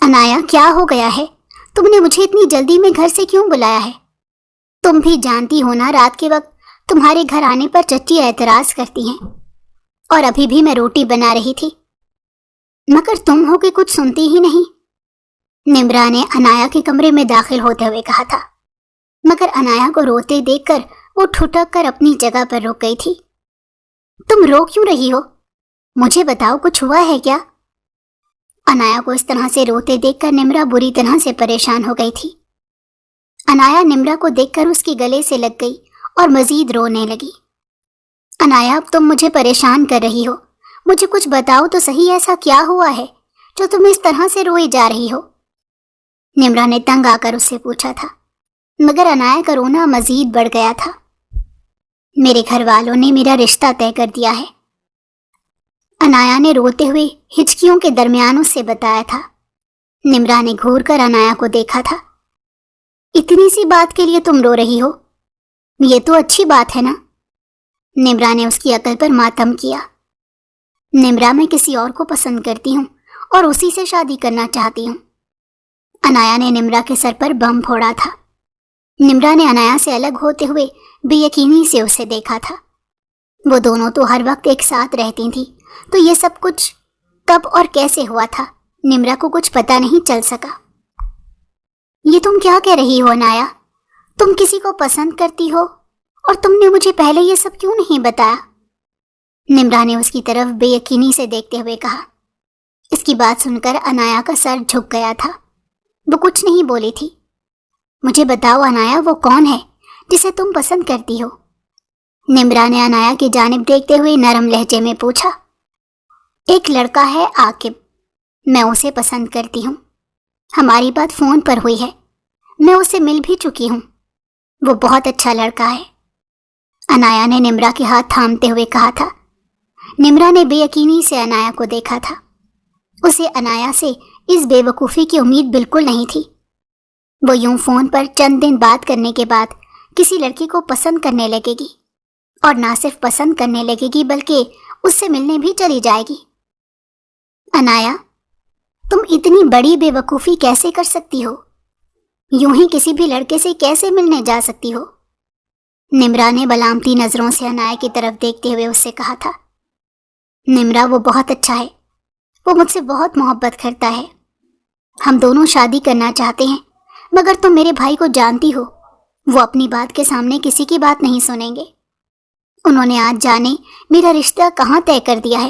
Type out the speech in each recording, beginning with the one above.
انایا، کیا ہو گیا ہے؟ تم نے مجھے اتنی جلدی میں گھر سے کیوں بلایا ہے؟ تم بھی جانتی ہو نا، رات کے وقت تمہارے گھر آنے پر چچی اعتراض کرتی ہیں، اور ابھی بھی میں روٹی بنا رہی تھی، مگر تم ہو کہ کچھ سنتی ہی نہیں۔ نمرا نے انایا کے کمرے میں داخل ہوتے ہوئے کہا تھا، مگر انایا کو روتے دیکھ کر وہ ٹھٹک کر اپنی جگہ پر رک گئی تھی۔ تم رو کیوں رہی ہو؟ مجھے بتاؤ، کچھ ہوا ہے کیا؟ انایا کو اس طرح سے روتے دیکھ کر نمرا بری طرح سے پریشان ہو گئی تھی۔ انایا نمرا کو دیکھ کر اس کے گلے سے لگ گئی اور مزید رونے لگی۔ انایا، اب تم مجھے پریشان کر رہی ہو، مجھے کچھ بتاؤ تو صحیح، ایسا کیا ہوا ہے جو تم اس طرح سے روئی جا رہی ہو؟ نمرا نے تنگ آ کر اس سے پوچھا تھا، مگر انایا کا رونا مزید بڑھ گیا تھا۔ میرے گھر والوں نے میرا رشتہ طے کر دیا ہے، انایا نے روتے ہوئے ہچکیوں کے درمیان اس سے بتایا تھا۔ نمرا نے گھور کر انایا کو دیکھا تھا۔ اتنی سی بات کے لیے تم رو رہی ہو؟ یہ تو اچھی بات ہے نا؟ نمرا نے اس کی عقل پر ماتم کیا۔ نمرا، میں کسی اور کو پسند کرتی ہوں اور اسی سے شادی کرنا چاہتی ہوں۔ انایا نے نمرا کے سر پر بم پھوڑا تھا۔ نمرا نے انایا سے الگ ہوتے ہوئے بے یقینی سے اسے دیکھا تھا۔ وہ دونوں تو ہر وقت ایک ساتھ رہتی تھیں، تو یہ سب کچھ کب اور کیسے ہوا تھا، نمرا کو کچھ پتہ نہیں چل سکا۔ یہ تم کیا کہہ رہی ہو انایا؟ تم کسی کو پسند کرتی ہو اور تم نے مجھے پہلے یہ سب کیوں نہیں بتایا؟ نمرا نے اس کی طرف بے یقینی سے دیکھتے ہوئے کہا۔ اس کی بات سن کر انایا کا سر جھک گیا تھا۔ وہ کچھ نہیں بولی تھی۔ مجھے بتاؤ انایا، وہ کون ہے جسے تم پسند کرتی ہو؟ نمرا نے انایا کی جانب دیکھتے ہوئے نرم لہجے میں پوچھا۔ ایک لڑکا ہے عاقب، میں اسے پسند کرتی ہوں۔ ہماری بات فون پر ہوئی ہے، میں اسے مل بھی چکی ہوں، وہ بہت اچھا لڑکا ہے، انایا نے نمرا کے ہاتھ تھامتے ہوئے کہا تھا۔ نمرا نے بے یقینی سے انایا کو دیکھا تھا۔ اسے انایا سے اس بے وقوفی کی امید بالکل نہیں تھی۔ وہ یوں فون پر چند دن بات کرنے کے بعد کسی لڑکی کو پسند کرنے لگے گی، اور نہ صرف پسند کرنے لگے گی بلکہ اس سے ملنے بھی چلی جائے گی۔ انایا، تم اتنی بڑی بے وقوفی کیسے کر سکتی ہو؟ یوں ہی کسی بھی لڑکے سے کیسے ملنے جا سکتی ہو؟ نمرا نے بلامتی نظروں سے انایا کی طرف دیکھتے ہوئے اس سے کہا تھا۔ نمرا، وہ بہت اچھا ہے، وہ مجھ سے بہت محبت کرتا ہے، ہم دونوں شادی کرنا چاہتے ہیں، مگر تم میرے بھائی کو جانتی ہو، وہ اپنی بات کے سامنے کسی کی بات نہیں سنیں گے۔ انہوں نے آج جانے میرا رشتہ کہاں طے کر دیا ہے۔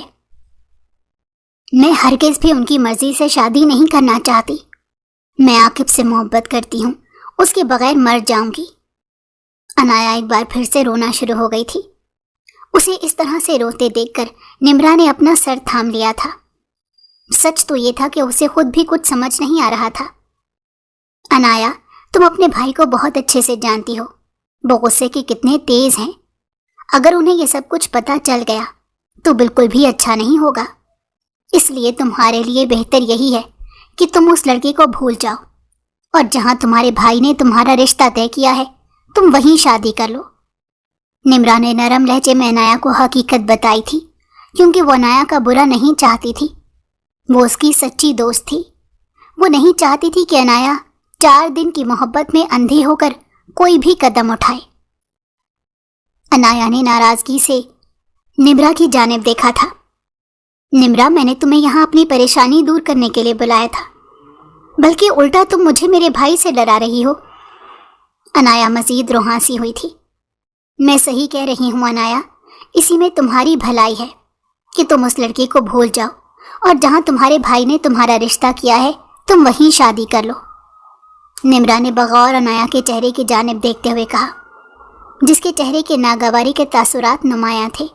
میں ہرگز بھی ان کی مرضی سے شادی نہیں کرنا چاہتی۔ میں عاقب سے محبت کرتی ہوں، اس کے بغیر مر جاؤں گی۔ انایا ایک بار پھر سے رونا شروع ہو گئی تھی۔ اسے اس طرح سے روتے دیکھ کر نمرا نے اپنا سر تھام لیا تھا۔ سچ تو یہ تھا کہ اسے خود بھی کچھ سمجھ نہیں آ رہا تھا۔ انایا، تم اپنے بھائی کو بہت اچھے سے جانتی ہو، وہ غصے کے کتنے تیز ہیں۔ اگر انہیں یہ سب کچھ پتہ چل گیا تو بالکل بھی اچھا نہیں ہوگا۔ اس لیے تمہارے لیے بہتر یہی ہے کہ تم اس لڑکی کو بھول جاؤ، اور جہاں تمہارے بھائی نے تمہارا رشتہ طے کیا ہے تم وہیں شادی کر لو۔ نمرا نے نرم لہجے میں انایا کو حقیقت بتائی تھی، کیونکہ وہ انایا کا برا نہیں چاہتی تھی، وہ اس کی سچی دوست تھی۔ وہ نہیں چاہتی تھی کہ انایا 4 دن کی محبت میں اندھی ہو کر کوئی بھی قدم اٹھائے۔ انایا نے ناراضگی سے نمرا کی جانب دیکھا تھا۔ نمرا، میں نے تمہیں یہاں اپنی پریشانی دور کرنے کے لیے بلایا تھا، بلکہ الٹا تم مجھے میرے بھائی سے ڈرا رہی ہو۔ انایا مزید روحانسی ہوئی تھی۔ میں صحیح کہہ رہی ہوں انایا، اسی میں تمہاری بھلائی ہے کہ تم اس لڑکی کو بھول جاؤ، اور جہاں تمہارے بھائی نے تمہارا رشتہ کیا ہے تم وہیں شادی کر لو۔ نمرا نے بغور انایا کے چہرے کی جانب دیکھتے ہوئے کہا، جس کے چہرے کے ناگواری کے تاثرات نمایاں تھے۔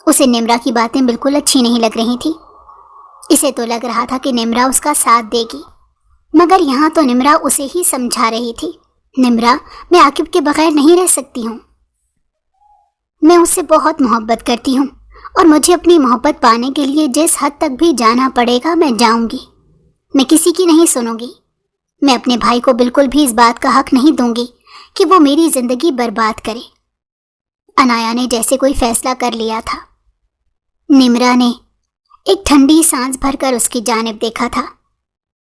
اسے نمرا کی باتیں بالکل اچھی نہیں لگ رہی تھی۔ اسے تو لگ رہا تھا کہ نمرا اس کا ساتھ دے گی، مگر یہاں تو نمرا اسے ہی سمجھا رہی تھی۔ نمرا، میں عاقب کے بغیر نہیں رہ سکتی ہوں، میں اس سے بہت محبت کرتی ہوں، اور مجھے اپنی محبت پانے کے لیے جس حد تک بھی جانا پڑے گا میں جاؤں گی، میں کسی کی نہیں سنوں گی۔ میں اپنے بھائی کو بالکل بھی اس بات کا حق نہیں دوں گی کہ وہ میری زندگی برباد کرے۔ انایا نے جیسے کوئی فیصلہ کر لیا تھا۔ نمرا نے ایک ٹھنڈی سانس بھر کر اس کی جانب دیکھا تھا۔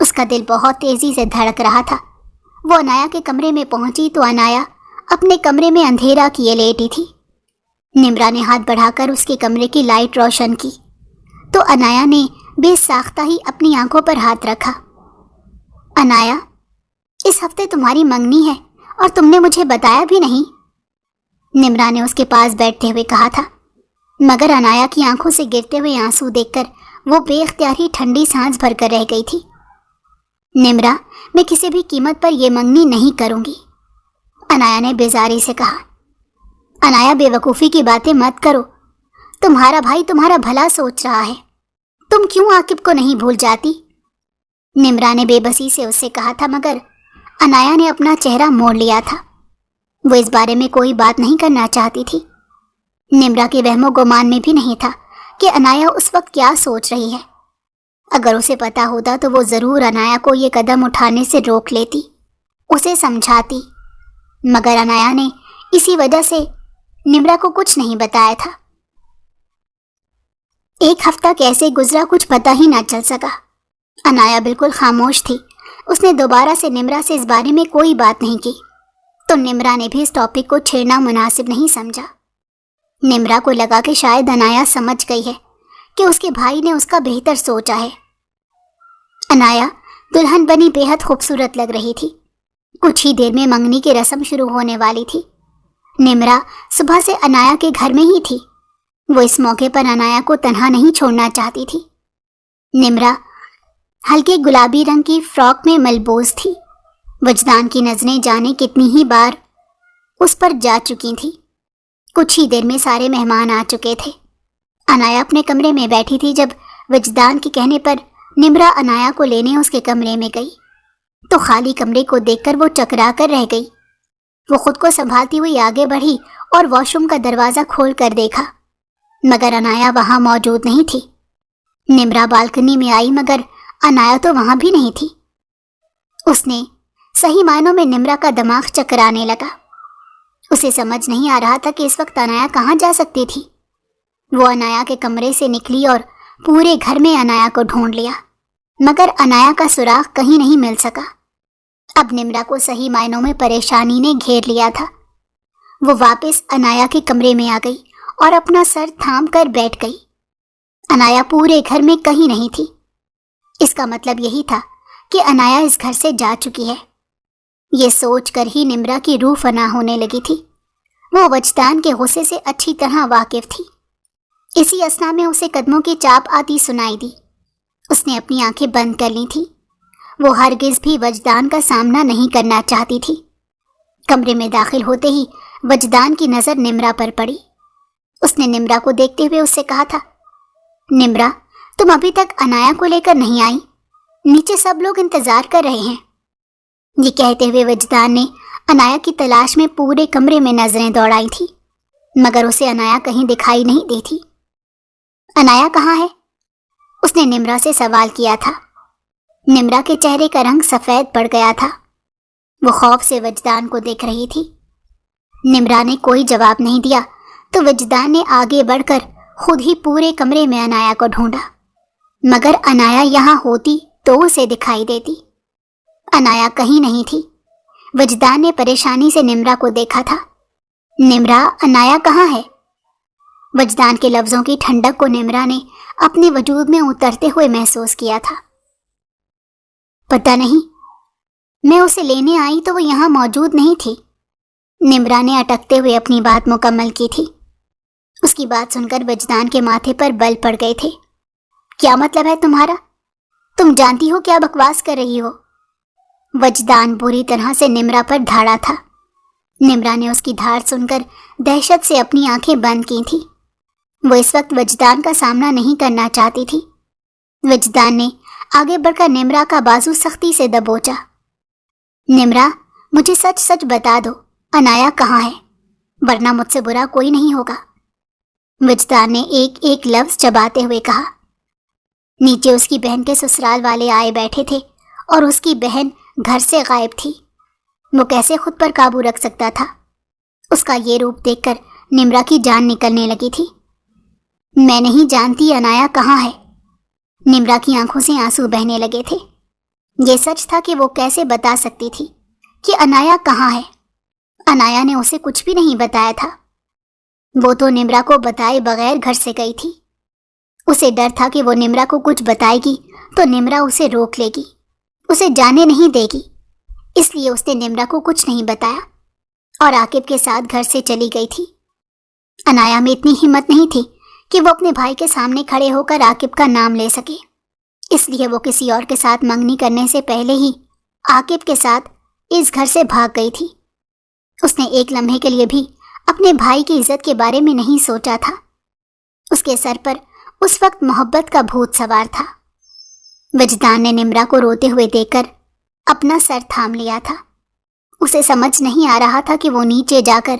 اس کا دل بہت تیزی سے دھڑک رہا تھا۔ وہ انایا کے کمرے میں پہنچی تو انایا اپنے کمرے میں اندھیرا کیے لیٹی تھی۔ نمرا نے ہاتھ بڑھا کر اس کے کمرے کی لائٹ روشن کی تو انایا نے بے ساختہ ہی اپنی آنکھوں پر ہاتھ رکھا۔ انایا، اس ہفتے تمہاری منگنی ہے اور تم نے مجھے بتایا بھی نہیں، نمرا نے اس کے پاس بیٹھتے ہوئے کہا تھا، مگر انایا کی آنکھوں سے گرتے ہوئے آنسو دیکھ کر وہ بے اختیار ہی ٹھنڈی سانس بھر کر رہ گئی تھی۔ نمرا، میں کسی بھی قیمت پر یہ منگنی نہیں کروں گی، انایا نے بیزاری سے کہا۔ انایا، بے وقوفی کی باتیں مت کرو، تمہارا بھائی تمہارا بھلا سوچ رہا ہے، تم کیوں عاقب کو نہیں بھول جاتی؟ نمرا نے بے بسی سے اس سے کہا تھا، مگر انایا نے اپنا چہرہ موڑ لیا تھا۔ وہ اس بارے میں کوئی بات نہیں کرنا چاہتی تھی۔ نمرا کے وہم و گمان میں بھی نہیں تھا کہ انایا اس وقت کیا سوچ رہی ہے۔ اگر اسے پتا ہوتا تو وہ ضرور انایا کو یہ قدم اٹھانے سے روک لیتی، اسے سمجھاتی، مگر انایا نے اسی وجہ سے نمرا کو کچھ نہیں بتایا تھا۔ ایک ہفتہ کیسے گزرا کچھ پتہ ہی نہ چل سکا۔ انایا بالکل خاموش تھی۔ اس نے دوبارہ سے نمرا سے اس بارے میں کوئی بات نہیں کی تو نمرا نے بھی اس ٹاپک کو چھیڑنا مناسب نہیں سمجھا۔ نمرا کو لگا کہ شاید انایا سمجھ گئی ہے کہ اس کے بھائی نے اس کا بہتر سوچا ہے۔ انایا دلہن بنی بے حد خوبصورت لگ رہی تھی۔ کچھ ہی دیر میں منگنی کی رسم شروع ہونے والی تھی۔ نمرا صبح سے انایا کے گھر میں ہی تھی۔ وہ اس موقع پر انایا کو تنہا نہیں چھوڑنا چاہتی تھی۔ نمرا ہلکے گلابی رنگ کی فراک میں ملبوس تھی۔ وجدان کی نظریں جانے کتنی ہی بار اس پر جا چکی تھیں۔ کچھ ہی دیر میں سارے مہمان آ چکے تھے۔ انایا اپنے کمرے میں بیٹھی تھی جب وجدان کے کہنے پر نمرا انایا کو لینے اس کے کمرے میں گئی تو خالی کمرے کو دیکھ کر وہ چکرا کر رہ گئی۔ وہ خود کو سنبھالتی ہوئی آگے بڑھی اور واش روم کا دروازہ کھول کر دیکھا، مگر انایا وہاں موجود نہیں تھی۔ نمرا بالکنی میں آئی مگر انایا تو وہاں بھی نہیں تھی۔ اس نے صحیح معنوں میں نمرا کا دماغ چکرانے لگا۔ اسے سمجھ نہیں آ رہا تھا کہ اس وقت انایا کہاں جا سکتی تھی۔ وہ انایا کے کمرے سے نکلی اور پورے گھر میں انایا کو ڈھونڈ لیا، مگر انایا کا سراغ کہیں نہیں مل سکا۔ اب نمرا کو صحیح معنوں میں پریشانی نے گھیر لیا تھا۔ وہ واپس انایا کے کمرے میں آ گئی اور اپنا سر تھام کر بیٹھ گئی۔ انایا پورے گھر میں کہیں نہیں تھی۔ اس کا مطلب یہی تھا کہ انایا اس گھر سے جا چکی ہے۔ یہ سوچ کر ہی نمرا کی روح فنا ہونے لگی تھی۔ وہ وجدان کے غصے سے اچھی طرح واقف تھی۔ اسی اثنا میں اسے قدموں کی چاپ آتی سنائی دی۔ اس نے اپنی آنکھیں بند کر لی تھی۔ وہ ہرگز بھی وجدان کا سامنا نہیں کرنا چاہتی تھی۔ کمرے میں داخل ہوتے ہی وجدان کی نظر نمرا پر پڑی۔ اس نے نمرا کو دیکھتے ہوئے اس سے کہا تھا، نمرا، تم ابھی تک انایا کو لے کر نہیں آئی؟ نیچے سب لوگ انتظار کر رہے ہیں۔ یہ کہتے ہوئے وجدان نے انایا کی تلاش میں پورے کمرے میں نظریں دوڑائی تھی، مگر اسے انایا کہیں دکھائی نہیں دی تھی۔ انایا کہاں ہے؟ اس نے نمرا سے سوال کیا تھا۔ نمرا کے چہرے کا رنگ سفید پڑ گیا تھا۔ وہ خوف سے وجدان کو دیکھ رہی تھی۔ نمرا نے کوئی جواب نہیں دیا تو وجدان نے آگے بڑھ کر خود ہی پورے کمرے میں انایا کو ڈھونڈا، مگر انایا یہاں ہوتی تو اسے دکھائی دیتی۔ انایا کہیں نہیں تھی۔ وجدان نے پریشانی سے نمرا کو دیکھا تھا۔ نمرا، انایا کہاں ہے؟ وجدان کے لفظوں کی ٹھنڈک کو نمرا نے اپنے وجود میں اترتے ہوئے محسوس کیا تھا۔ پتہ نہیں، میں اسے لینے آئی تو وہ یہاں موجود نہیں تھی۔ نمرا نے اٹکتے ہوئے اپنی بات مکمل کی تھی۔ اس کی بات سن کر وجدان کے ماتھے پر بل پڑ گئے تھے۔ کیا مطلب ہے تمہارا؟ تم جانتی ہو کیا بکواس کر رہی ہو؟ وجدان بری طرح سے نمرا پر دھاڑا تھا۔ نمرا نے اس کی دھاڑ سن کر دہشت سے اپنی آنکھیں بند کی تھیں۔ وہ اس وقت وجدان کا سامنا نہیں کرنا چاہتی تھی۔ وجدان نے آگے بڑھ کر نمرا کا بازو سختی سے دبوچا۔ نمرا، مجھے سچ سچ بتا دو، انایا کہاں ہے؟ ورنہ مجھ سے برا کوئی نہیں ہوگا۔ وجدان نے ایک ایک لفظ چباتے ہوئے کہا۔ نیچے اس کی بہن کے سسرال والے آئے بیٹھے تھے اور اس کی بہن گھر سے غائب تھی۔ وہ کیسے خود پر قابو رکھ سکتا تھا؟ اس کا یہ روپ دیکھ کر نمرا کی جان نکلنے لگی تھی۔ میں نہیں جانتی انایا کہاں ہے۔ نمرا کی آنکھوں سے آنسو بہنے لگے تھے۔ یہ سچ تھا کہ وہ کیسے بتا سکتی تھی کہ انایا کہاں ہے؟ انایا نے اسے کچھ بھی نہیں بتایا تھا۔ وہ تو نمرا کو بتائے بغیر گھر سے گئی تھی۔ اسے ڈر تھا کہ وہ نمرا کو کچھ بتائے گی تو نمرا اسے روک لے گی، اسے جانے نہیں دے گی، اس لیے اس نے نمرا کو کچھ نہیں بتایا اور عاقب کے ساتھ گھر سے چلی گئی تھی۔ انایا میں اتنی ہمت نہیں تھی کہ وہ اپنے بھائی کے سامنے کھڑے ہو کر عاقب کا نام لے سکے، اس لیے وہ کسی اور کے ساتھ منگنی کرنے سے پہلے ہی عاقب کے ساتھ اس گھر سے بھاگ گئی تھی۔ اس نے ایک لمحے کے لیے بھی اپنے بھائی کی عزت کے بارے میں نہیں سوچا تھا۔ اس کے سر پر اس وقت محبت کا بھوت سوار تھا۔ وجدان نے نمرا کو روتے ہوئے دیکھ کر اپنا سر تھام لیا تھا۔ اسے سمجھ نہیں آ رہا تھا کہ وہ نیچے جا کر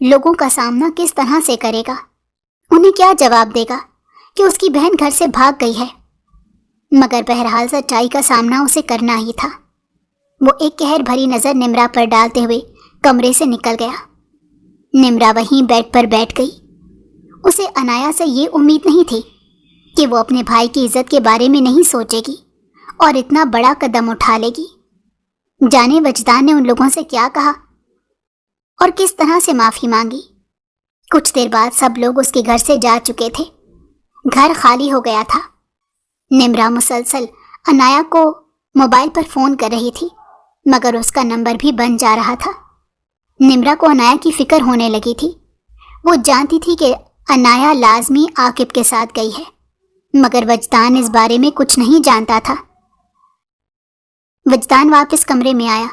لوگوں کا سامنا کس طرح سے کرے گا، انہیں کیا جواب دے گا کہ اس کی بہن گھر سے بھاگ گئی ہے۔ مگر بہرحال سچائی کا سامنا اسے کرنا ہی تھا۔ وہ ایک قہر بھری نظر نمرا پر ڈالتے ہوئے کمرے سے نکل گیا۔ نمرا وہیں بیڈ پر بیٹھ گئی۔ اسے انایا سے یہ امید نہیں تھی کہ وہ اپنے بھائی کی عزت کے بارے میں نہیں سوچے گی اور اتنا بڑا قدم اٹھا لے گی۔ جانے وجدان نے ان لوگوں سے کیا کہا اور کس طرح سے معافی مانگی۔ کچھ دیر بعد سب لوگ اس کے گھر سے جا چکے تھے۔ گھر خالی ہو گیا تھا۔ نمرا مسلسل انایا کو موبائل پر فون کر رہی تھی مگر اس کا نمبر بھی بند جا رہا تھا۔ نمرا کو انایا کی فکر ہونے لگی تھی۔ وہ جانتی تھی کہ انایا لازمی عاقب کے ساتھ گئی ہے مگر وجدان اس بارے میں کچھ نہیں جانتا تھا۔ وجدان واپس کمرے میں آیا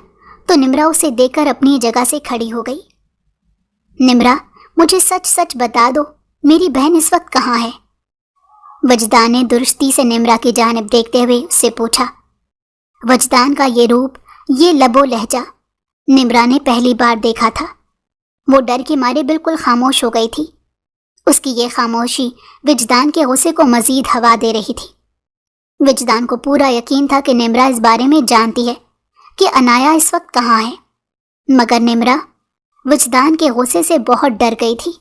تو نمرا اسے دیکھ کر اپنی جگہ سے کھڑی ہو گئی۔ نمرا، مجھے سچ سچ بتا دو، میری بہن اس وقت کہاں ہے؟ وجدان نے درستی سے نمرا کی جانب دیکھتے ہوئے اس سے پوچھا۔ وجدان کا یہ روپ، یہ لب و لہجہ نمرا نے پہلی بار دیکھا تھا۔ وہ ڈر کے مارے بالکل خاموش ہو گئی تھی۔ اس کی یہ خاموشی وجدان کے غصے کو مزید ہوا دے رہی تھی۔ وجدان کو پورا یقین تھا کہ نمرا اس بارے میں جانتی ہے کہ انایا اس وقت کہاں ہے، مگر نمرا وجدان کے غصے سے بہت ڈر گئی تھی۔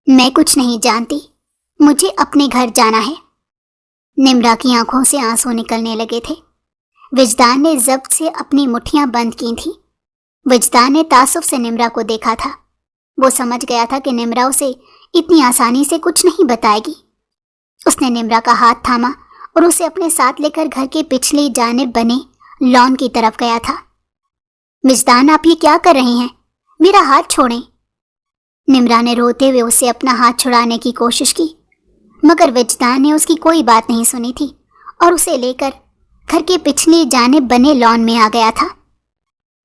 میں کچھ نہیں جانتی، مجھے اپنے گھر جانا ہے۔ نمرا کی آنکھوں سے آنسو نکلنے لگے تھے۔ وجدان نے ضبط سے اپنی مٹھیاں بند کی تھیں۔ وجدان نے تعصب سے نمرا کو دیکھا تھا۔ وہ سمجھ گیا تھا کہ نمرا اسے اتنی آسانی سے کچھ نہیں بتائے گی۔ اس نے نمرا کا ہاتھ تھاما اور اسے اپنے ساتھ لے کر گھر کے پچھلی جانب بنے لان کی طرف گیا تھا۔ وجدان، آپ یہ کیا کر رہے ہیں؟ میرا ہاتھ چھوڑیں۔ نمرا نے روتے ہوئے اسے اپنا ہاتھ چھڑانے کی کوشش کی مگر وجدان نے اس کی کوئی بات نہیں سنی تھی اور اسے لے کر گھر کے پچھلی جانب بنے لان میں آ گیا تھا۔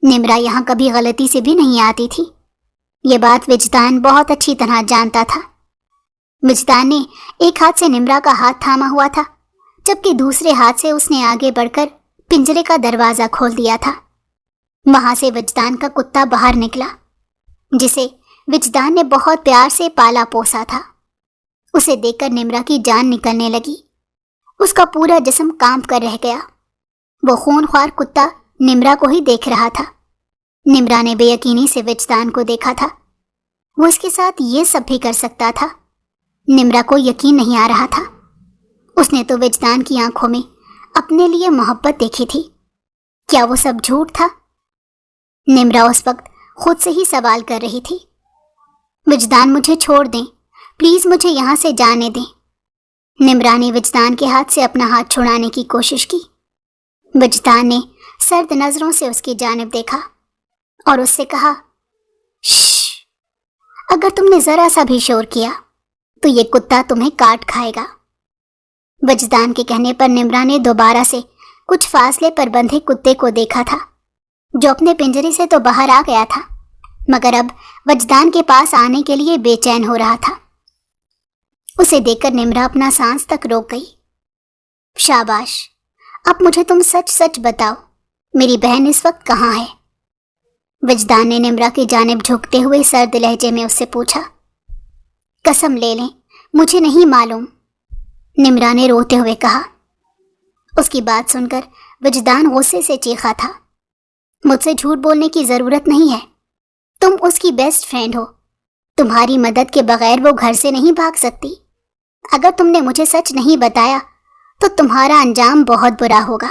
نمرا یہاں کبھی غلطی سے بھی نہیں آتی تھی، یہ بات وجدان بہت اچھی طرح جانتا تھا۔ وجدان نے ایک ہاتھ سے نمرا کا ہاتھ تھاما ہوا تھا جبکہ دوسرے ہاتھ سے اس نے آگے بڑھ کر پنجرے کا دروازہ کھول دیا تھا۔ وہاں سے وجدان کا کتا باہر نکلا جسے وجدان نے بہت پیار سے پالا پوسا تھا۔ اسے دیکھ کر نمرا کی جان نکلنے لگی۔ اس کا پورا جسم کانپ کر رہ گیا۔ وہ خون خوار کتا نمرا کو ہی دیکھ رہا تھا۔ نمرا نے بے یقینی سے وجدان کو دیکھا تھا۔ وہ اس کے ساتھ یہ سب بھی کر سکتا تھا۔ نمرا کو یقین نہیں آ رہا تھا۔ اس نے تو وجدان کی آنکھوں میں اپنے لیے محبت دیکھی تھی۔ کیا وہ سب جھوٹ تھا؟ نمرا اس وقت خود سے ہی سوال کر رہی تھی۔ وجدان، مجھے چھوڑ دیں، پلیز مجھے یہاں سے جانے دیں۔ نمرا نے وجدان کے ہاتھ سے اپنا ہاتھ چھڑانے کی کوشش کی۔ وجدان نے سرد نظروں سے اس کی جانب دیکھا اور اس سے کہا، شش، اگر تم نے ذرا سا بھی شور کیا تو یہ کتا تمہیں کاٹ کھائے گا۔ وجدان کے کہنے پر نمرا نے دوبارہ سے کچھ فاصلے پر بندھے کتے کو دیکھا تھا جو اپنے پنجرے سے تو باہر آ گیا تھا مگر اب وجدان کے پاس آنے کے لیے بے چین ہو رہا تھا۔ اسے دیکھ کر نمرا اپنا سانس تک روک گئی۔ شاباش، اب مجھے تم سچ سچ بتاؤ، میری بہن اس وقت کہاں ہے؟ وجدان نے نمرا کی جانب جھکتے ہوئے سرد لہجے میں اس سے پوچھا۔ قسم لے لیں، مجھے نہیں معلوم، نمرا نے روتے ہوئے کہا۔ اس کی بات سن کر وجدان غصے سے چیخا تھا۔ مجھ سے جھوٹ بولنے کی ضرورت نہیں ہے، تم اس کی بیسٹ فرینڈ ہو، تمہاری مدد کے بغیر وہ گھر سے نہیں بھاگ سکتی۔ اگر تم نے مجھے سچ نہیں بتایا تو تمہارا انجام بہت برا ہوگا۔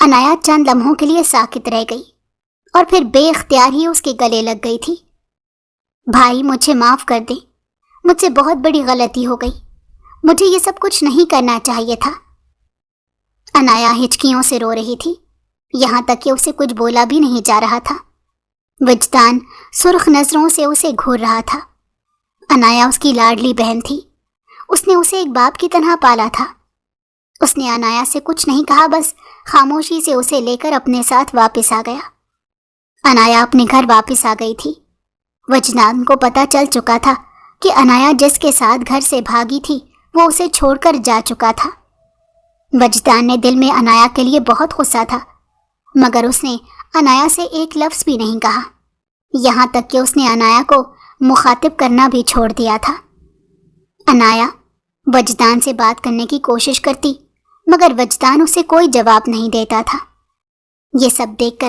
انایا چند لمحوں کے لیے ساکت رہ گئی اور پھر بے اختیار ہی اس کے گلے لگ گئی تھی۔ بھائی مجھے معاف کر دیں، مجھ سے بہت بڑی غلطی ہو گئی، مجھے یہ سب کچھ نہیں کرنا چاہیے تھا۔ انایا ہچکیوں سے رو رہی تھی، یہاں تک کہ اسے کچھ بولا بھی نہیں جا رہا تھا۔ وجدان سرخ نظروں سے اسے گھور رہا تھا۔ انایا اس کی لاڈلی بہن تھی، اس نے اسے ایک باپ کی طرح پالا تھا۔ اس نے انایا سے کچھ نہیں کہا، بس خاموشی سے اسے لے کر اپنے ساتھ واپس آ گیا۔ انایا اپنے گھر واپس آ گئی تھی۔ وجدان کو پتہ چل چکا تھا کہ انایا جس کے ساتھ گھر سے بھاگی تھی وہ اسے چھوڑ کر جا چکا تھا۔ وجدان نے دل میں انایا کے لیے بہت غصہ تھا، مگر اس نے انایا سے ایک لفظ بھی نہیں کہا، یہاں تک کہ اس نے انایا کو مخاطب کرنا بھی چھوڑ دیا تھا۔ انایا وجدان سے بات کرنے کی کوشش کرتی، مگر وجدان اسے کوئی جواب نہیں دیتا تھا۔ یہ سب دیکھ کر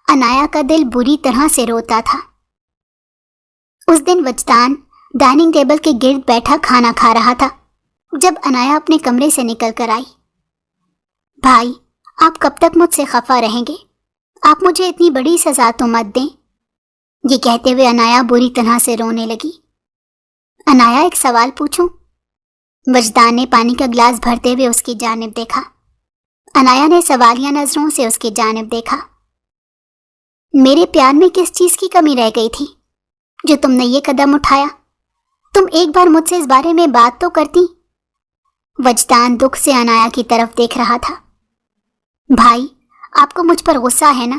انایا کا دل بری طرح سے روتا تھا۔ اس دن وجدان ڈائننگ ٹیبل کے گرد بیٹھا کھانا کھا رہا تھا جب انایا اپنے کمرے سے نکل کر آئی۔ بھائی آپ کب تک مجھ سے خفا رہیں گے؟ آپ مجھے اتنی بڑی سزا تو مت دیں۔ یہ کہتے ہوئے انایا بری طرح سے رونے لگی۔ انایا ایک سوال پوچھوں؟ وجدان نے پانی کا گلاس بھرتے ہوئے اس کی جانب دیکھا۔ انایا نے سوالیہ نظروں سے اس کی جانب دیکھا۔ میرے پیار میں کس چیز کی کمی رہ گئی تھی جو تم نے یہ قدم اٹھایا؟ تم ایک بار مجھ سے اس بارے میں بات تو کرتی۔ وجدان دکھ سے انایا کی طرف دیکھ رہا تھا۔ بھائی آپ کو مجھ پر غصہ ہے نا؟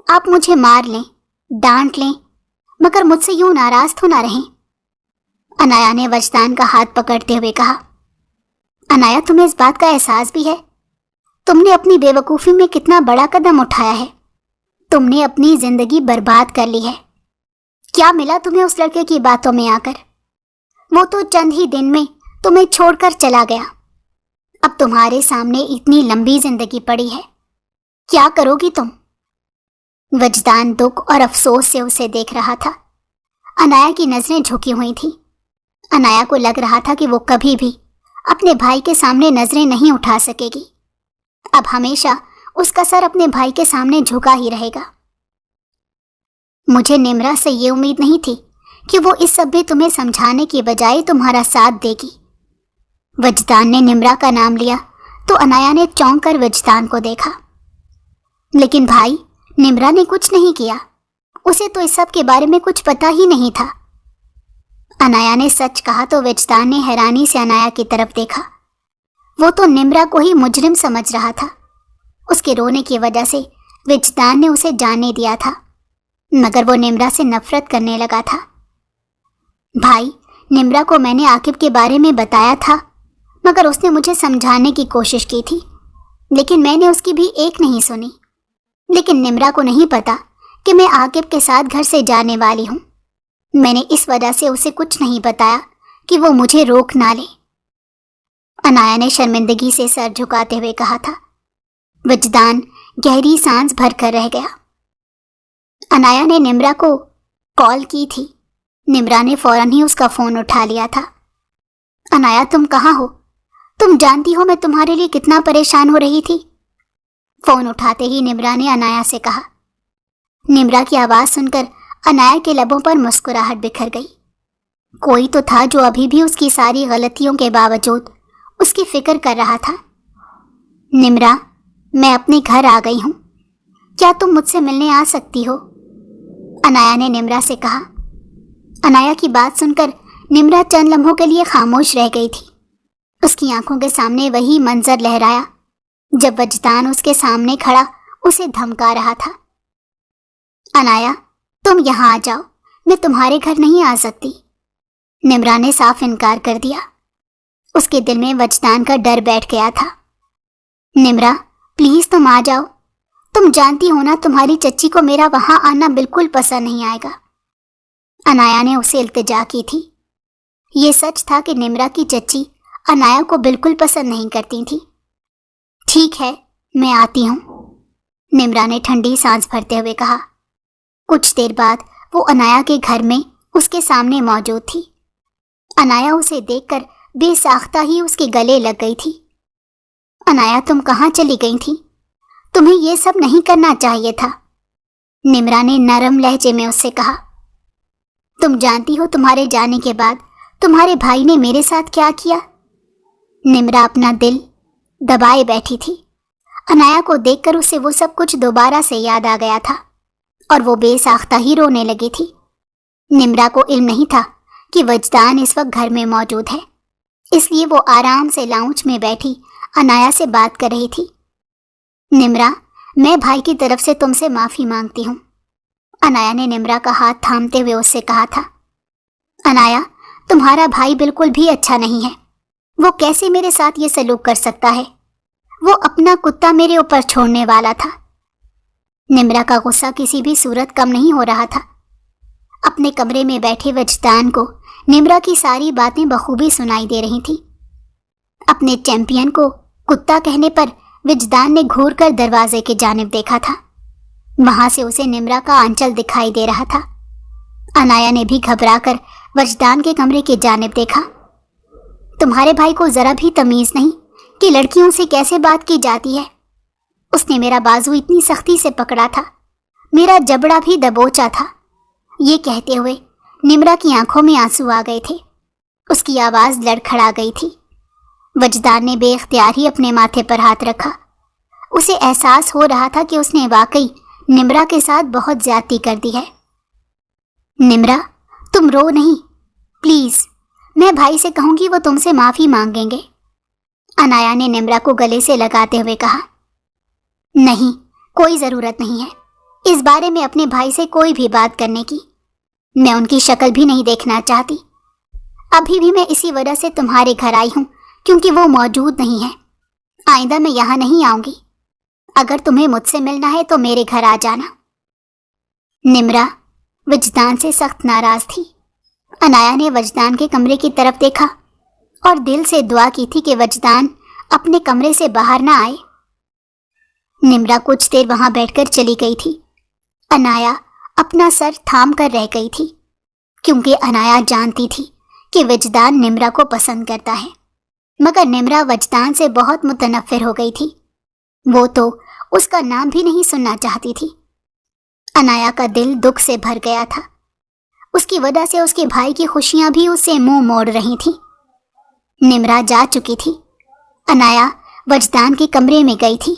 آپ مجھے مار لیں، ڈانٹ لیں، مگر مجھ سے یوں ناراض تو نہ رہیں۔ انایا نے وجدان کا ہاتھ پکڑتے ہوئے کہا۔ انایا تمہیں اس بات کا احساس بھی ہے؟ تم نے اپنی بے وقوفی میں کتنا بڑا قدم اٹھایا ہے۔ تم نے اپنی زندگی برباد کر لی ہے۔ کیا ملا تمہیں اس لڑکے کی باتوں میں آ کر؟ وہ تو چند ہی دن میں تمہیں چھوڑ کر چلا گیا۔ اب تمہارے سامنے اتنی لمبی زندگی پڑی ہے، کیا کرو گی تم؟ وجدان دکھ اور افسوس سے اسے دیکھ رہا تھا۔ انایا کی نظریں جھکی ہوئی تھیں۔ انایا کو لگ رہا تھا کہ وہ کبھی بھی اپنے بھائی کے سامنے نظریں نہیں اٹھا سکے گی۔ اب ہمیشہ اس کا سر اپنے بھائی کے سامنے جھکا ہی رہے گا۔ مجھے نمرا سے یہ امید نہیں تھی کہ وہ اس سب میں تمہیں سمجھانے کی بجائے تمہارا ساتھ دے گی۔ وجدان نے نمرا کا نام لیا تو انایا نے چونک کر وجدان کو دیکھا۔ لیکن بھائی نمرا نے کچھ نہیں کیا، اسے تو اس سب کے بارے میں کچھ پتہ ہی نہیں تھا۔ انایا نے سچ کہا تو وجدان نے حیرانی سے انایا کی طرف دیکھا۔ وہ تو نمرا کو ہی مجرم سمجھ رہا تھا۔ اس کے رونے کی وجہ سے وجدان نے اسے جانے دیا تھا، مگر وہ نمرا سے نفرت کرنے لگا تھا۔ بھائی نمرا کو میں نے عاقب کے بارے میں بتایا تھا، مگر اس نے مجھے سمجھانے کی کوشش کی تھی، لیکن میں نے اس کی بھی ایک نہیں سنی۔ لیکن نمرا کو نہیں پتا کہ میں عاقب کے ساتھ گھر سے جانے والی ہوں۔ میں نے اس وجہ سے اسے کچھ نہیں بتایا کہ وہ مجھے روک نہ لے۔ انایا نے شرمندگی سے سر جھکاتے ہوئے کہا تھا۔ وجدان گہری سانس بھر کر رہ گیا۔ انایا نے نمرا کو کال کی تھی، نمرا نے فوراً ہی اس کا فون اٹھا لیا تھا۔ انایا تم کہاں ہو؟ تم جانتی ہو میں تمہارے لیے کتنا پریشان ہو رہی تھی۔ فون اٹھاتے ہی نمرا نے انایا سے کہا۔ نمرا کی آواز سن کر انایا کے لبوں پر مسکراہٹ بکھر گئی۔ کوئی تو تھا جو ابھی بھی اس کی ساری غلطیوں کے باوجود اس کی فکر کر رہا تھا۔ نمرا میں اپنے گھر آ گئی ہوں، کیا تم مجھ سے ملنے آ سکتی ہو؟ انایا نے نمرا سے کہا۔ انایا کی بات سن کر نمرا چند لمحوں کے لیے خاموش رہ گئی تھی۔ اس کی آنکھوں کے سامنے وہی منظر لہرایا جب وجدان اس کے سامنے کھڑا اسے دھمکا رہا تھا۔ انایا تم یہاں آ جاؤ، میں تمہارے گھر نہیں آ سکتی۔ نمرا نے صاف انکار کر دیا۔ اس کے دل میں وجدان کا ڈر بیٹھ گیا تھا۔ نمرا پلیز تم آ جاؤ، تم جانتی ہو نا تمہاری چچی کو میرا وہاں آنا بالکل پسند نہیں آئے گا۔ انایا نے اسے التجا کی تھی۔ یہ سچ تھا کہ نمرا کی چچی انایا کو بالکل پسند نہیں کرتی تھی۔ ٹھیک ہے میں آتی ہوں، نمرا نے ٹھنڈی سانس بھرتے ہوئے کہا۔ کچھ دیر بعد وہ انایا کے گھر میں اس کے سامنے موجود تھی۔ انایا اسے دیکھ کر بے ساختہ ہی اس کے گلے لگ گئی تھی۔ انایا تم کہاں چلی گئی تھی؟ تمہیں یہ سب نہیں کرنا چاہیے تھا، نمرا نے نرم لہجے میں اس سے کہا۔ تم جانتی ہو تمہارے جانے کے بعد تمہارے بھائی نے میرے ساتھ کیا کیا؟ نمرا اپنا دل دبائے بیٹھی تھی۔ انایا کو دیکھ کر اسے وہ سب کچھ دوبارہ سے یاد آ گیا تھا اور وہ بے ساختہ ہی رونے لگی تھی۔ نمرا کو علم نہیں تھا کہ وجدان اس وقت گھر میں موجود ہے، اس لیے وہ آرام سے لاؤنج میں بیٹھی انایا سے بات کر رہی تھی۔ نمرا، میں بھائی کی طرف سے تم سے معافی مانگتی ہوں، انایا نے نمرا کا ہاتھ تھامتے ہوئے اس سے کہا تھا۔ انایا، تمہارا بھائی بالکل بھی اچھا نہیں ہے، وہ کیسے میرے ساتھ یہ سلوک کر سکتا ہے؟ وہ اپنا کتا میرے اوپر چھوڑنے والا تھا۔ نمرا کا غصہ کسی بھی صورت کم نہیں ہو رہا تھا۔ اپنے کمرے میں بیٹھے وجدان کو نمرا کی ساری باتیں بخوبی سنائی دے رہی تھیں۔ اپنے چیمپئن کو کتا کہنے پر وجدان نے گھور کر دروازے کی جانب دیکھا تھا۔ وہاں سے اسے نمرا کا آنچل دکھائی دے رہا تھا۔ انایا نے بھی گھبرا کر وجدان کے کمرے کی جانب دیکھا۔ تمہارے بھائی کو ذرا بھی تمیز نہیں کہ لڑکیوں سے کیسے بات کی جاتی ہے؟ اس نے میرا بازو اتنی سختی سے پکڑا تھا، میرا جبڑا بھی دبوچا تھا۔ یہ کہتے ہوئے نمرا کی آنکھوں میں آنسو آ گئے تھے، اس کی آواز لڑکھڑا گئی تھی۔ وجدان نے بے اختیار ہی اپنے ماتھے پر ہاتھ رکھا۔ اسے احساس ہو رہا تھا کہ اس نے واقعی نمرا کے ساتھ بہت زیادتی کر دی ہے۔ نمرا، تم رو نہیں، پلیز، میں بھائی سے کہوں گی وہ تم سے معافی مانگیں گے، انایا نے نمرا کو گلے سے لگاتے ہوئے کہا۔ نہیں، کوئی ضرورت نہیں ہے اس بارے میں اپنے بھائی سے کوئی بھی بات کرنے کی، میں ان کی شکل بھی نہیں دیکھنا چاہتی۔ ابھی بھی میں اسی وجہ سے تمہارے گھر آئی ہوں کیونکہ وہ موجود نہیں ہے۔ آئندہ میں یہاں نہیں آؤں گی، اگر تمہیں مجھ سے ملنا ہے تو میرے گھر آ جانا۔ نمرا وجدان سے سخت ناراض تھی۔ انایا نے وجدان کے کمرے کی طرف دیکھا اور دل سے دعا کی تھی کہ وجدان اپنے کمرے سے باہر نہ آئے۔ نمرا کچھ دیر وہاں بیٹھ کر چلی گئی تھی۔ انایا اپنا سر تھام کر رہ گئی تھی کیونکہ انایا جانتی تھی کہ وجدان نمرا کو پسند کرتا ہے، مگر نمرا وجدان سے بہت متنفر ہو گئی تھی۔ وہ تو اس کا نام بھی نہیں سننا چاہتی تھی۔ انایا کا دل دکھ سے بھر گیا تھا، اس کی وجہ سے اس کے بھائی کی خوشیاں بھی اس سے منہ موڑ رہی تھیں۔ نمرا جا چکی تھی۔ انایا وجدان کے کمرے میں گئی تھی۔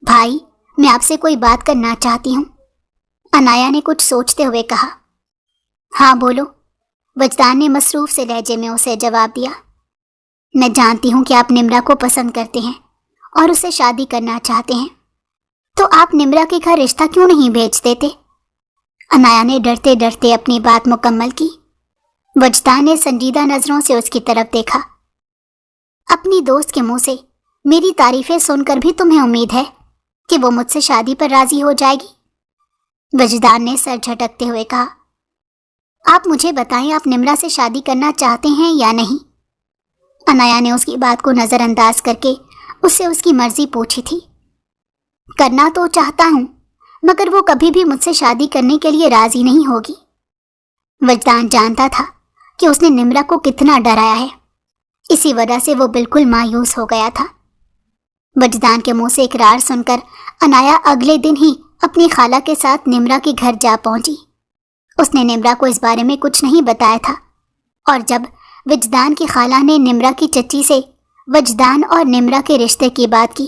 بھائی، میں آپ سے کوئی بات کرنا چاہتی ہوں، انایا نے کچھ سوچتے ہوئے کہا۔ ہاں بولو، وجدان نے مصروف سے لہجے میں اسے جواب دیا۔ میں جانتی ہوں کہ آپ نمرا کو پسند کرتے ہیں اور اسے شادی کرنا چاہتے ہیں، تو آپ نمرا کے گھر رشتہ کیوں نہیں بھیج دیتے؟ انایا نے ڈرتے ڈرتے اپنی بات مکمل کی۔ وجدان نے سنجیدہ نظروں سے اس کی طرف دیکھا۔ اپنی دوست کے منہ سے میری تعریفیں سن کر بھی تمہیں امید ہے کہ وہ مجھ سے شادی پر راضی ہو جائے گی؟ وجدان نے سر جھٹکتے ہوئے کہا۔ آپ مجھے بتائیں، آپ نمرا سے شادی کرنا چاہتے ہیں یا نہیں؟ انایا نے اس کی بات کو نظر انداز کر کے اس سے اس کی مرضی پوچھی تھی۔ کرنا تو چاہتا ہوں، مگر وہ کبھی بھی مجھ سے شادی کرنے کے لیے راضی نہیں ہوگی۔ وجدان جانتا تھا کہ اس نے نمرا کو کتنا ڈرایا ہے، اسی وجہ سے وہ بالکل مایوس ہو گیا تھا۔ وجدان کے منہ سے اقرار سن کر انایا اگلے دن ہی اپنی خالہ کے ساتھ نمرا کے گھر جا پہنچی۔ اس نے نمرا کو اس بارے میں کچھ نہیں بتایا تھا، اور جب وجدان کی خالہ نے نمرا کی چچی سے وجدان اور نمرا کے رشتے کی بات کی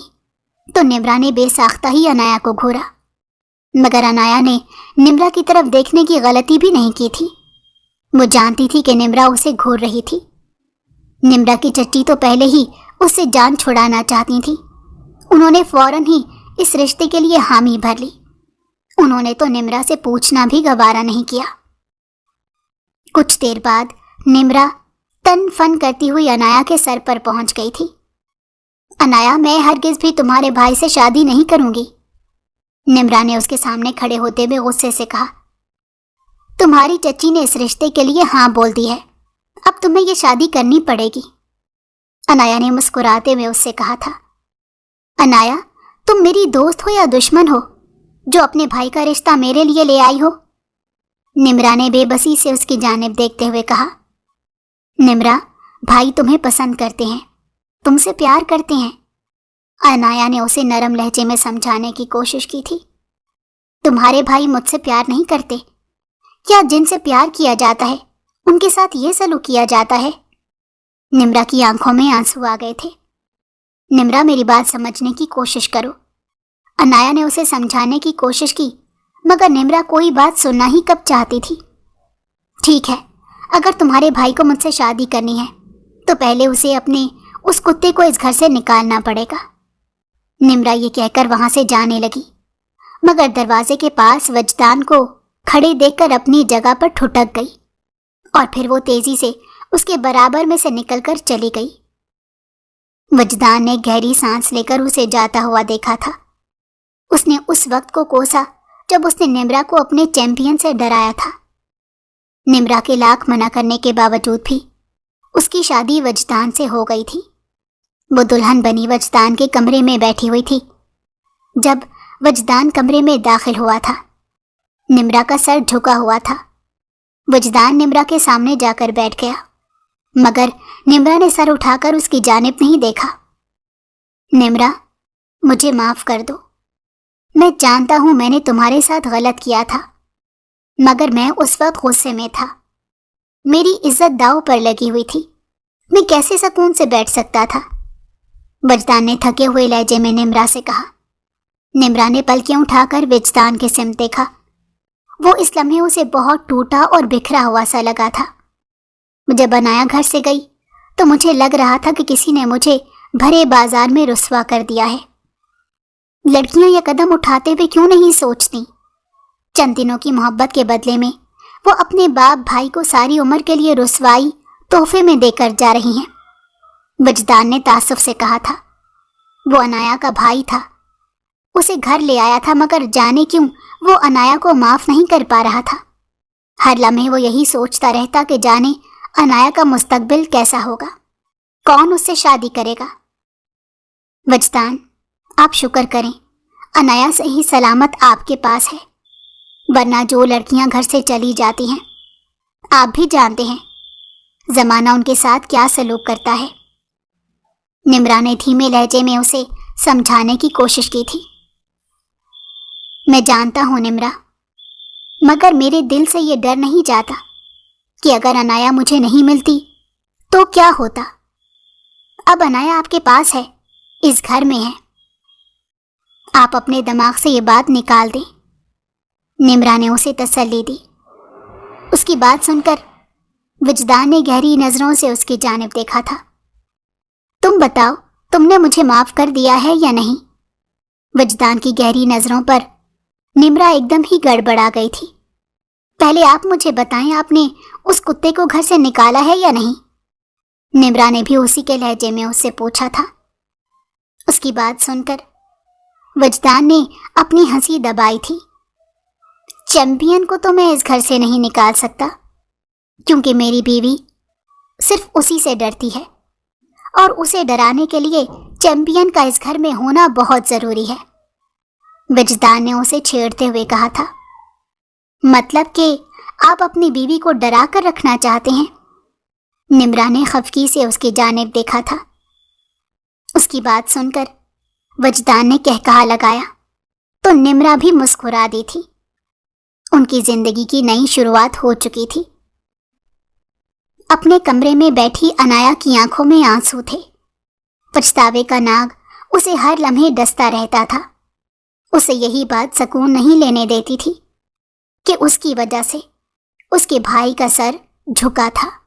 تو نمرا نے بے ساختہ ہی انایا کو گھورا، مگر انایا نے نمرا کی طرف دیکھنے کی غلطی بھی نہیں کی تھی۔ وہ جانتی تھی کہ نمرا اسے گھور رہی تھی۔ نمرا کی چچی تو پہلے ہی اس سے جان چھڑانا چاہتی تھی، انہوں نے فوراً ہی اس رشتے کے لیے حامی بھر لی۔ انہوں نے تو نمرا سے پوچھنا بھی گوارا نہیں کیا۔ کچھ دیر بعد نمرا تن فن کرتی ہوئی انایا کے سر پر پہنچ گئی تھی۔ انایا، میں ہرگز بھی تمہارے بھائی سے شادی نہیں کروں گی، نمرا نے اس کے سامنے کھڑے ہوتے ہوئے غصے سے کہا۔ تمہاری چچی نے اس رشتے کے لیے ہاں بول دی ہے، اب تمہیں یہ شادی کرنی پڑے گی، انایا نے مسکراتے ہوئے اس سے کہا تھا۔ انایا، تم میری دوست ہو یا دشمن ہو جو اپنے بھائی کا رشتہ میرے لیے لے آئی ہو؟ نمرا نے بے بسی سے اس کی جانب دیکھتے ہوئے کہا۔ نمرا، بھائی تمہیں پسند کرتے ہیں، تم سے پیار کرتے ہیں، انایا نے اسے نرم لہجے میں سمجھانے کی کوشش کی تھی۔ تمہارے بھائی مجھ سے پیار نہیں کرتے؟ کیا جن سے پیار کیا جاتا ہے ان کے ساتھ یہ سلوک کیا جاتا ہے؟ نمرا کی آنکھوں میں آنسو آ گئے تھے۔ نمرا میری بات سمجھنے کی کوشش کرو۔ انایا نے اسے سمجھانے کی کوشش کی، مگر نمرا کوئی بات سننا ہی کب چاہتی تھی۔ ٹھیک ہے، اگر تمہارے بھائی کو مجھ سے شادی کرنی ہے تو پہلے اسے اپنے اس کتے کو اس گھر سے نکالنا پڑے گا۔ نمرا یہ کہہ کر وہاں سے جانے لگی، مگر دروازے کے پاس وجدان کو کھڑے دیکھ کر اپنی جگہ پر ٹھٹک گئی، اور پھر وہ تیزی سے اس کے برابر میں سے نکل کر چلی گئی۔ وجدان نے گہری سانس لے کر اسے جاتا ہوا دیکھا تھا۔ اس نے اس وقت کو کوسا جب اس نے نمرا کو اپنے چیمپئن سے ڈرایا تھا۔ نمرا کے لاکھ منع کرنے کے باوجود بھی اس کی شادی وجدان سے ہو گئی تھی۔ وہ دلہن بنی وجدان کے کمرے میں بیٹھی ہوئی تھی۔ جب وجدان کمرے میں داخل ہوا تھا، نمرا کا سر جھکا ہوا تھا۔ وجدان نمرا کے سامنے جا کر بیٹھ گیا، مگر نمرا نے سر اٹھا کر اس کی جانب نہیں دیکھا۔ نمرا، مجھے معاف کر دو۔ میں جانتا ہوں میں نے تمہارے ساتھ غلط کیا تھا، مگر میں اس وقت غصے میں تھا۔ میری عزت داؤ پر لگی ہوئی تھی، میں کیسے سکون سے بیٹھ سکتا تھا؟ وجدان نے تھکے ہوئے لہجے میں نمرا سے کہا۔ نمرا نے پلکیں اٹھا کر وجدان کے سمت دیکھا۔ وہ اس لمحے اسے بہت ٹوٹا اور بکھرا ہوا سا لگا تھا۔ جب انایا گھر سے گئی تو مجھے لگ رہا تھا کہ کسی نے مجھے بھرے بازار میں رسوا کر دیا ہے۔ لڑکیاں یہ قدم اٹھاتے ہوئے کیوں نہیں سوچتی؟ چند دنوں کی محبت کے بدلے میں وہ اپنے باپ بھائی کو ساری عمر کے لیے رسوائی تحفے میں دے کر جا رہی ہیں۔ وجدان نے تعصب سے کہا تھا۔ وہ انایا کا بھائی تھا، اسے گھر لے آیا تھا، مگر جانے کیوں وہ انایا کو معاف نہیں کر پا رہا تھا۔ ہر لمحے وہ یہی سوچتا رہتا کہ جانے انایا کا مستقبل کیسا ہوگا، کون اس سے شادی کرے گا۔ وجدان، آپ شکر کریں، انایا صحیح سلامت آپ کے پاس ہے، ورنہ جو لڑکیاں گھر سے چلی جاتی ہیں، آپ بھی جانتے ہیں زمانہ ان کے ساتھ کیا سلوک کرتا ہے۔ نمرا نے دھیمے لہجے میں اسے سمجھانے کی کوشش کی تھی۔ میں جانتا ہوں نمرا، مگر میرے دل سے یہ ڈر نہیں جاتا کہ اگر انایا مجھے نہیں ملتی تو کیا ہوتا۔ اب انایا آپ کے پاس ہے، اس گھر میں ہے، آپ اپنے دماغ سے یہ بات نکال دیں۔ نمرا نے اسے تسلی دی۔ اس کی بات سن کر وجدان نے گہری نظروں سے اس کی جانب دیکھا تھا۔ تم بتاؤ، تم نے مجھے معاف کر دیا ہے یا نہیں؟ وجدان کی گہری نظروں پر نمرا ایک دم ہی گڑبڑا گئی تھی۔ پہلے آپ مجھے بتائیں، آپ نے اس کتے کو گھر سے نکالا ہے یا نہیں؟ نمرا نے بھی اسی کے لہجے میں اس سے پوچھا تھا۔ اس کی بات سن کر وجدان نے اپنی ہنسی دبائی تھی۔ چیمپئن کو تو میں اس گھر سے نہیں نکال سکتا، کیونکہ میری بیوی صرف اسی سے ڈرتی ہے، اور اسے ڈرانے کے لیے چیمپئن کا اس گھر میں ہونا بہت ضروری ہے۔ وجدان نے اسے چھیڑتے ہوئے کہا تھا۔ مطلب کہ آپ اپنی بیوی کو ڈرا کر رکھنا چاہتے ہیں؟ نمرا نے خفگی سے اس کی جانب دیکھا تھا۔ اس کی بات سن کر وجدان نے کہکہا لگایا تو نمرا بھی مسکرا دی تھی۔ ان کی زندگی کی نئی شروعات ہو چکی تھی۔ اپنے کمرے میں بیٹھی انایا کی آنکھوں میں آنسو تھے۔ پچھتاوے کا ناگ اسے ہر لمحے ڈستا رہتا تھا۔ اسے یہی بات سکون نہیں لینے دیتی تھی کہ اس کی وجہ سے اس کے بھائی کا سر جھکا تھا۔